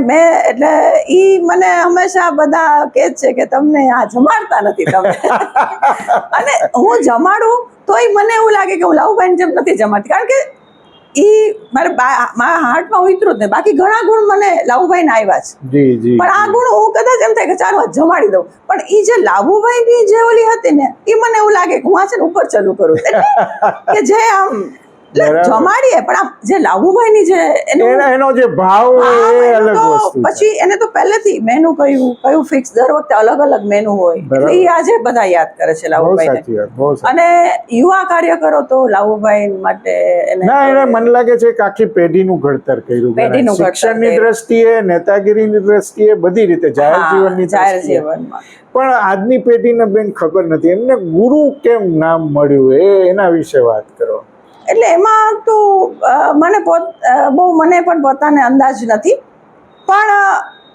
એટલે ઈ મને હંમેશા બધા કહે છે કે તમને આ જમાડતા નથી તમે. અને હું જમાડું તોય મને એવું લાગે કે હું લવુભાઈને જેમ નથી જમાડતી, કારણ કે ઈ મારા હાર્ટમાં ઉતરું જ નહીં. બાકી ઘણા ગુણ મને લવુભાઈને આવ્યા છે, પણ આ ગુણ હું કદાચ એમ થાય કે ચાલો જમાડી દઉં, પણ ઈ જે લવુભાઈની જે ઓલી હતી ને એ મને એવું લાગે કે હું આ છે ને ઉપર ચાલુ કરું, કે જે આમ જમાડીએ, પણ આમ જે લવુભાઈની જે એનો જે ભાવ એ અલગ વસ્તુ. પછી એને તો પહેલેથી મેનુ કયું ફિક્સ, દર વખતે અલગ અલગ મેનુ હોય, એટલે એ આજે બધા યાદ કરે છે લવુભાઈને. અને યુવા કાર્યકરો તો લવુભાઈ માટે એને મને લાગે છે કે આખી પેઢીનું ઘડતર કર્યું, શિક્ષણની દ્રષ્ટિએ, નેતાગીરીની દ્રષ્ટિએ, બધી રીતે જાહેર જીવનમાં. પણ આજની પેઢીને બેન ખબર નથી એમને ગુરુ કેમ નામ મળ્યું, એના વિશે વાત કરો. એટલે એમાં તો મને પણ પોતાને અંદાજ નથી, પણ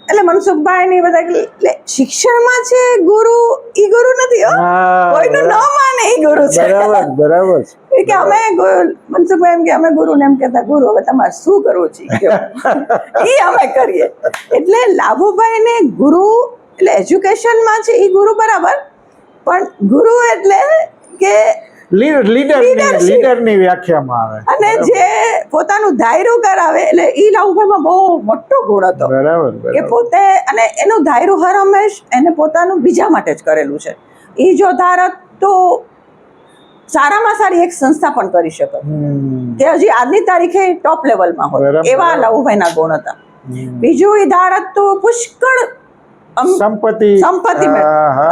એટલે મનસુખભાઈની બધા એટલે શિક્ષણમાં છે ગુરુ, ઈ ગુરુ નથી, કોઈનું ન માને ઈ ગુરુ છે. બરાબર. કે અમે મનસુખભાઈ એમ કે અમે ગુરુને એમ કહેતા, ગુરુ હવે તમારે શું કરવું છે ઈ અમે કરીએ. એટલે લાભુભાઈને ગુરુ એટલે એજ્યુકેશનમાં છે ઈ ગુરુ બરાબર, પણ ગુરુ એટલે કે લીડરની વ્યાખ્યામાં આવે, અને જે પોતાનું ધાયરું કરાવે, એટલે ઈ લવુભાઈમાં બહુ મોટો ગુણ હતો. કે પોતે, અને એનું ધાયરું હર હંમેશ એને પોતાનું બીજા માટે જ કરેલું છે. ઈ જો ધારત તો સારામાં સારી એક સંસ્થા પણ કરી શકે, કે હજી આજની તારીખે ટોપ લેવલમાં હોય, એવા લવુભાઈના ગુણ હતા. બીજું ઈ ધારત તો પુષ્કળ સંપત્તિ,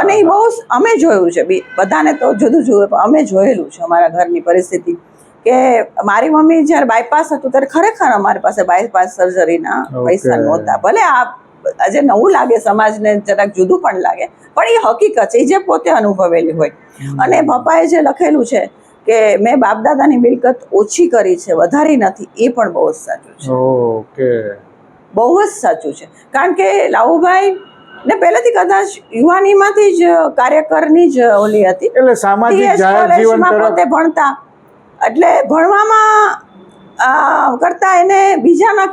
અને એ બહુ અમે જોયું છે, બધાને તો જુદું જુદું, પણ અમે જોયેલું છે અમારા ઘરની પરિસ્થિતિ, કે મારી મમ્મી જયારે બાયપાસ હતું ત્યારે ખરેખર અમારી પાસે બાયપાસ સર્જરીના પૈસા નહોતા. ભલે આજે નવું લાગે, સમાજને જરાક જુદું પણ લાગે, પણ એ હકીકત છે, એ જે પોતે અનુભવેલી હોય. અને પપ્પાએ જે લખેલું છે કે મેં બાપ દાદાની મિલકત ઓછી કરી છે, વધારી નથી, એ પણ બહુ જ સાચું છે. બહુ જ સાચું છે, કારણ કે લવુભાઈ ને પહેલેથી કદાચ યુવાનીમાંથી જ કાર્યકરની જ ઓલી હતી, એટલે સામાજિક જાહેર જીવનમાં પોતે ભણતા, એટલે ભણવામાં કરતા એને બીજાના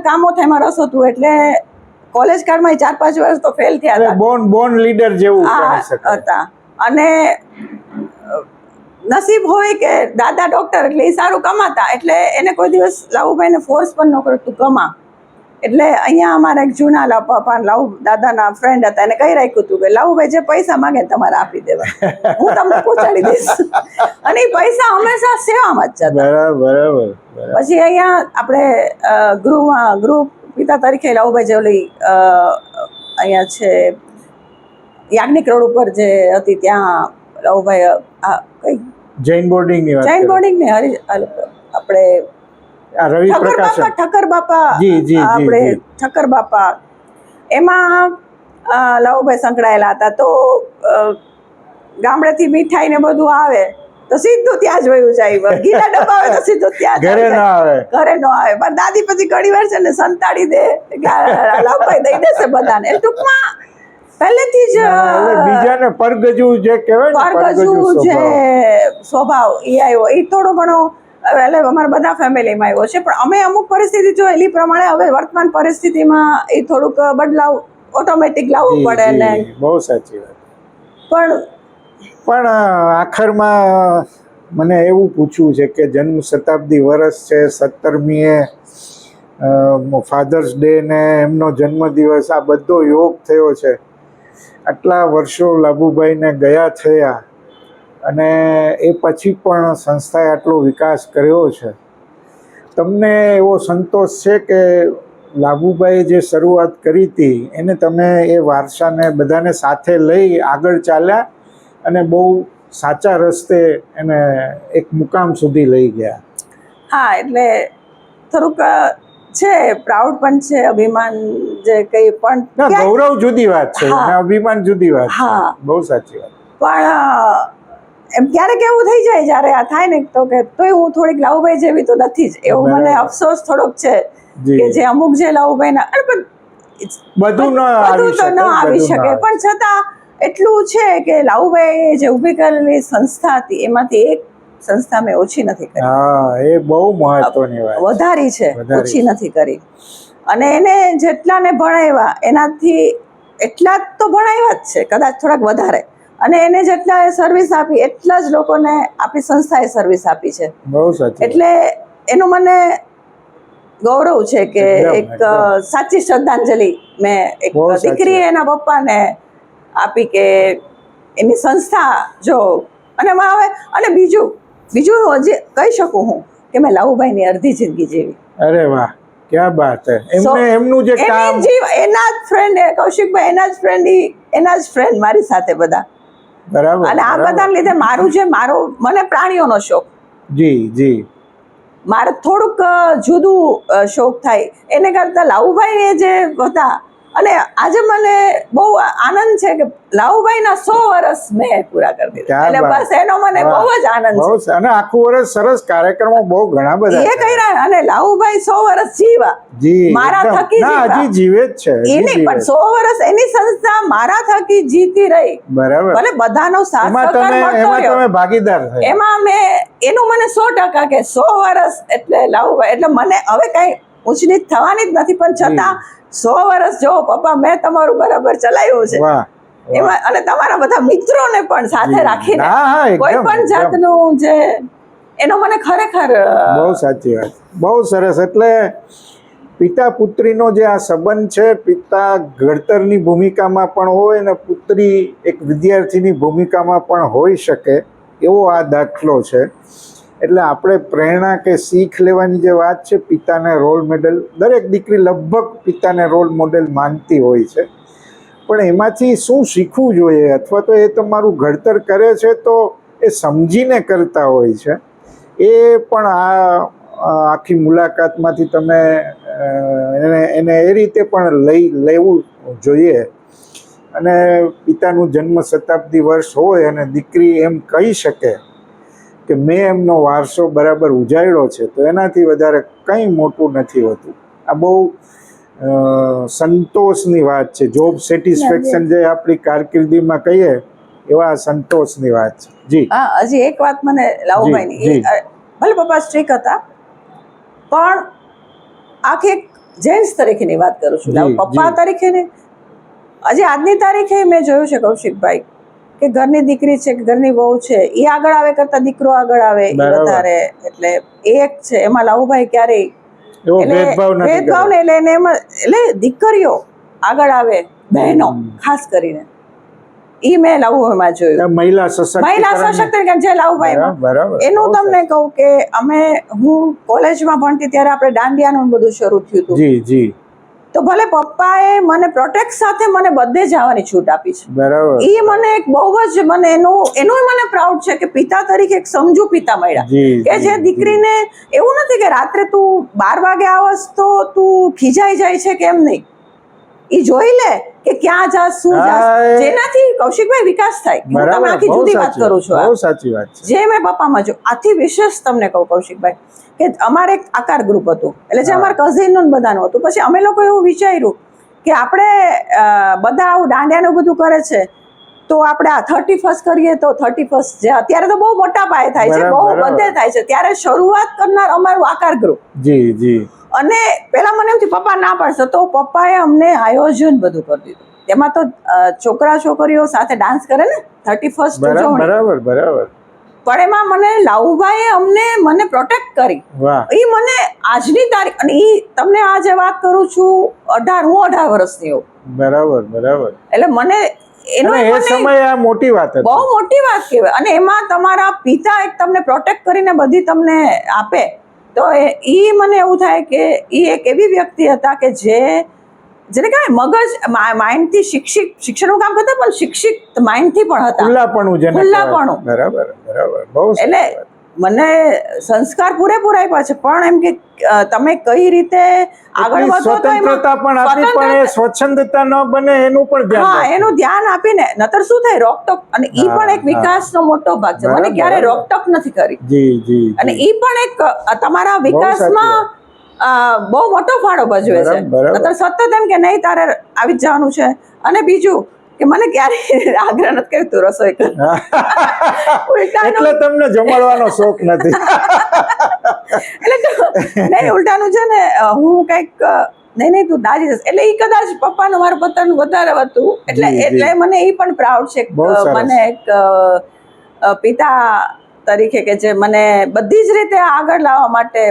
કામો થાય એમાં રસ હતું, એટલે કોલેજ કાળમાં 4-5 વર્ષ તો ફેલ થયા હતા, બોર્ન લીડર જેવું હતા. અને નસીબ હોય કે દાદા ડોક્ટર, એટલે એ સારું કમાતા, એટલે એને કોઈ દિવસ લવુભાઈને ફોર્સ પણ ન કર્યો તું કમા. એટલે અહીંયા અમારા એક જૂના દાદાના ફ્રેન્ડ હતા, એને કહી રાખ્યું હતું કે લવુભાઈ જે પૈસા માંગે તમારે આપી દેવા, હું તમને પહોંચાડી દઈશ. અને એ પૈસા હંમેશા સેવામાં જ જતા. બરાબર. પછી અહીંયા આપણે ગૃહ પિતા તરીકે લવુભાઈ જે ઓલી અહીંયા છે યાજ્ઞિક રોડ ઉપર જે હતી, ત્યાં લવુભાઈ કઈ જૈન બોર્ડિંગ ને આપણે ઠક્કર બાપા, આપણે ઠક્કર બાપા, એમાં લવુભાઈ સંકળાયેલા હતા. તો ગામડેથી મીઠાઈ ને બધું આવે તો સીધું ત્યાં જ વયું જાય, ગીલા ડબ્બા આવે તો સીધું ત્યાં ઘરે ન આવે. પણ દાદી પછી ઘણી વાર છે ને સંતાડી દે, લવુભાઈ દઈ દેશે બધાને. ટૂંકમાં પહેલેથી જ બીજાને પરગજવું જે કહેવાય, પરગજવું જે સ્વભાવ એ આવ્યો. એ થોડો ઘણો એટલે અમારા બધા ફેમિલીમાં આવ્યો છે, પણ અમે અમુક પરિસ્થિતિ જોયેલી પ્રમાણે હવે વર્તમાન પરિસ્થિતિમાં એ થોડુંક બદલાવ ઓટોમેટિક લાવવું પડે ને. બહુ સાચી વાત. પણ આખરમાં મને એવું પૂછવું છે કે જન્મ શતાબ્દી વર્ષ છે, 17મીએ ફાધર્સ ડે ને એમનો જન્મદિવસ, આ બધો યોગ થયો છે. આટલા વર્ષો લાભુભાઈને ગયા થયા અને એ પછી પણ સંસ્થાએ આટલો વિકાસ કર્યો છે. તમને એવો સંતોષ છે કે લાભુભાઈએ જે શરૂઆત કરી હતી એને તમે એ વારસાને બધાને સાથે લઈ આગળ ચાલ્યા અને બહુ સાચા રસ્તે એને એક મુકામ સુધી લઈ ગયા? હા, એટલે થોડુંક છે, પ્રાઉડ પણ છે, અભિમાન જે કંઈ પણ. ગૌરવ જુદી વાત છે અને અભિમાન જુદી વાત છે. બહુ સાચી વાત. પણ એમ ક્યારેક એવું થઈ જાય જ્યારે આ થાય ને તો કે તોય હું થોડીક લાવુભાઈ જેવી તો નથી જ, એવું મને અફસોસ થોડોક છે કે જે અમુક જે લાવુભાઈના બધું તો ન આવી શકે, પણ છતાં એટલું છે કે લાવુભાઈ જે ઊભી કરેલી સંસ્થા હતી એમાંથી એક સંસ્થા મેં ઓછી નથી કરી. હા, એ બહુ મહત્વની વાત. વધારી છે, ઓછી નથી કરી. અને એને જેટલાને ભણાવ્યા એનાથી એટલા જ તો ભણાવ્યા જ છે, કદાચ થોડાક વધારે. અને એને જેટલા સર્વિસ આપી એટલા જ લોકોને આપણી સંસ્થાએ સર્વિસ આપી છે. બહુ સાચી. એટલે એનું મને ગૌરવ છે કે એક સાચી શ્રદ્ધાંજલિ મેં એક દીકરીએ એના પપ્પાને આપી કે એની સંસ્થા જો. અને હવે અને બીજું હું હજી કહી શકું હું કે મેં લાવુભાઈની અડધી જિંદગી જીવી. અરે વાહ, ક્યાં બાત હે. એમનું જે કામ, એના જ ફ્રેન્ડ કૌશિકભાઈ, એના જ ફ્રેન્ડ મારી સાથે બધા. બરાબર. અને આ બધાને લીધે મને પ્રાણીઓનો શોખ. જી. મારે થોડુંક જુદું શોખ થાય એને કરતા લાવુભાઈ જે હતા. અને આજે મને બહુ આનંદ છે કે લાવુભાઈના 100 વર્ષ મેં પૂરા કરી દીધા. એટલે બસ એનો મને બહુ જ આનંદ છે. અને આખું વર્ષ સરસ કાર્યક્રમો બહુ ઘણા બધા એ કર્યા. અને લાવુભાઈ 100 વર્ષ જીવા, મારા થકી હજી જીવે જ છે. એ નહીં, પણ 100 વર્ષ એની સંસ્થા મારા થકી જીતી રહી. બરાબર. ભલે બધાનો સાથ સહકાર મળતો રહ્યો, તમે ભાગીદાર થયા એમાં એનું મને 100% કે 100 વર્ષ એટલે લાવુભાઈ. એટલે મને હવે કઈ ઊંચ નીચ થવાની જ નથી, પણ છતાં 100 વર્ષ જો પપ્પા મેં તમારું બરાબર ચલાવ્યું છે એમાં. અને તમારા બધા મિત્રોને પણ સાથે રાખીને કોઈ પણ જાતનું જે એનો મને ખરેખર બહુ સાચી વાત, બહુ સરસ. એટલે પિતા પુત્રીનો જે આ સંબંધ છે, પિતા ઘડતરની ભૂમિકામાં પણ હોય અને પુત્રી એક વિદ્યાર્થીની ભૂમિકામાં પણ હોઈ શકે એવો આ દાખલો છે. એટલે આપણે પ્રેરણા કે શીખ લેવાની જે વાત છે, પિતાને રોલ મોડેલ, દરેક દીકરી લગભગ પિતાને રોલ મોડેલ માનતી હોય છે. પણ એમાંથી શું શીખવું જોઈએ, અથવા તો એ તમારું ઘડતર કરે છે તો એ સમજીને કરતા હોય છે. એ પણ આખી મુલાકાતમાંથી તમે એને એ રીતે પણ લેવું જોઈએ. અને પિતાનું જન્મ શતાબ્દી વર્ષ હોય અને દીકરી એમ કહી શકે કે મેં એમનો વારસો બરાબર ઉજાડ્યો છે, તો એનાથી વધારે કંઈ મોટું નથી હોતું. આ બહુ સંતોષની વાત છે. જોબ સેટિસ્ફેક્શન જે આપણી કારકિર્દીમાં કહીએ એવા સંતોષની વાત છે. જી. હજી એક વાત મને લાવુભાઈની, ભલે પપ્પા સ્ટ્રીક હતા, પણ આખી એક જેન્ટ્સ તરીકેની વાત કરું છું, પપ્પા તરીકેની. હજી આજની તારીખે મેં જોયું છે કૌશિકભાઈ કે ઘરની દીકરી છે કે ઘરની વહુ છે, એ આગળ આવે કરતા દીકરો આગળ આવે એ વધારે. એટલે એક છે એમાં લાવુભાઈ ક્યારેય ભેદભાવ ને એટલે દીકરીઓ આગળ આવે, બહેનો ખાસ કરીને, એ મેં લાવુભાઈમાં જોયું. મહિલા સશક્તિકરણ જે લાવુભાઈ, એનું તમને કહું કે હું કોલેજમાં ભણતી ત્યારે આપણે દાંડિયાનું બધું શરૂ થયું હતું. જી. તો ભલે પપ્પાએ મને પ્રોટેક્ટ સાથે મને બધે જવાની છૂટ આપી છે. બરાબર. એ મને એક બહુ જ મને એનું મને પ્રાઉડ છે કે પિતા તરીકે એક સમજુ પિતા મળ્યા, કે જે દીકરીને એવું નથી કે રાત્રે તું 12 વાગે આવસ તો તું ખીજાઈ જાય છે કે એમ નહીં. એ જોઈ લે કે ક્યાં જાસ, શું જાસ, જેનાથી કૌશિકભાઈ વિકાસ થાય. હું તમને આખી જુદી વાત કરું છું. બહુ સાચી વાત છે. જે મેં પપ્પામાં જો આથી વિશેષ તમને કહું કૌશિકભાઈ કે અમારે એક આકાર ગ્રુપ હતું, એટલે જે અમારા કઝિનનું બધાનું હતું. પછી અમે લોકો એવું વિચાર્યું કે આપણે બધા આવું દાંડિયાનું બધું કરે છે તો આપણે આ 31st કરીએ તો 31st જે અત્યારે તો બહુ મોટા પાયે થાય છે, બહુ બધે થાય છે, ત્યારે શરૂઆત કરનાર અમારું આકાર ગ્રુપ. જી. અને પેલા મને એમથી પપ્પા ના પાડશે, તો પપ્પાએ અમને આયોજન બધું કરી દીધું. એમાં તો છોકરા છોકરીઓ સાથે ડાન્સ કરે ને 31st ઉજવણી. બરાબર. પણ એમાં મને લાવુભાઈએ મને પ્રોટેક્ટ કરી. એ મને આજની તારીખ, અને એ તમને આજે વાત કરું છું 18 વર્ષની હોઉં. બરાબર. એટલે મને એ સમયે આ મોટી વાત હતી, બહુ મોટી વાત કહેવાય. અને એમાં તમારા પિતા એક તમને પ્રોટેક્ટ કરીને બધી તમને આપે, તો એ મને એવું થાય કે એ એક એવી વ્યક્તિ હતા કે જેને કહેવાય મગજ માઇન્ડથી શિક્ષણનું કામ કરતા, પણ શિક્ષિત માઇન્ડથી પણ હતા. ખુલ્લાપણું. બરાબર. બહુ એટલે મને સંસ્કાર પૂરેપૂરા આપ્યા છે, પણ એમ કે તમે કઈ રીતે આગળ વધો, સ્વતંત્રતા પણ આપી, પણ એ સ્વચ્છંદતા ન બને એનું પણ ધ્યાન. એનું ધ્યાન આપીને, નતર શું થાય રોકટોક, અને ઈ પણ એક વિકાસનો મોટો ભાગ છે. મને ક્યારે રોકટોક નથી કરી. જી. અને ઈ પણ એક તમારા વિકાસમાં બહુ મોટો ફાળો ભજવે છે. નતર સતત એમ કે નહીં તારે આવી જ જવાનું છે. અને બીજું કે મને ક્યારે આગ્રહ નથી કર્યો તું રસોઈ કર, એટલે તમને જમાડવાનો શોખ નથી. એટલે નહીં, ઉલટાનું છે ને, હું કઈક નહીં તું દાજી જશે, એટલે ઈ કદાચ પપ્પાનું મારું પોતાનું વધારે હતું. એટલે મને ઈ પણ પ્રાઉડ છે, મને એક પિતા તરીકે કે જે મને બધી જ રીતે આગળ લાવવા માટે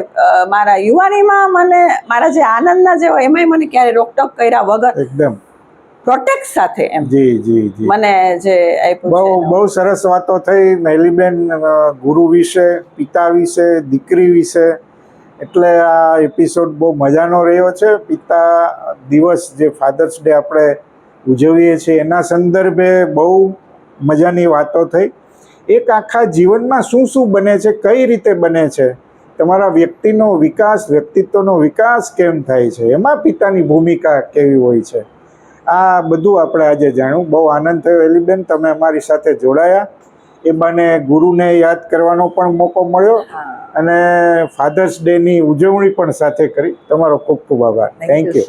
મારા યુવાનીમાં મને મારા જે આનંદના જે હોય એમાંય મને ક્યારે રોકટોક કર્યા વગર એકદમ પ્રોટેક્ટ સાથે એમ જી મને જે આપ્યું. બહુ સરસ વાતો થઈ નૈલીબેન, ગુરુ વિશે, પિતા વિશે, દીકરી વિશે. એટલે આ એપિસોડ બહુ મજાનો રહ્યો છે. પિતા દિવસ જે ફાધર્સ ડે આપણે ઉજવીએ છીએ એના સંદર્ભે બહુ મજાની વાતો થઈ. એક આખા જીવનમાં શું બને છે, કઈ રીતે બને છે, તમારા વ્યક્તિનો વિકાસ, વ્યક્તિત્વનો વિકાસ કેમ થાય છે, એમાં પિતાની ભૂમિકા કેવી હોય છે, આ બધું આપણે આજે જાણ્યું. બહુ આનંદ થયો એલીબેન, તમે અમારી સાથે જોડાયા. એ મને ગુરુને યાદ કરવાનો પણ મોકો મળ્યો, અને ફાધર્સ ડેની ઉજવણી પણ સાથે કરી. તમારો ખૂબ ખૂબ આભાર. Thank you.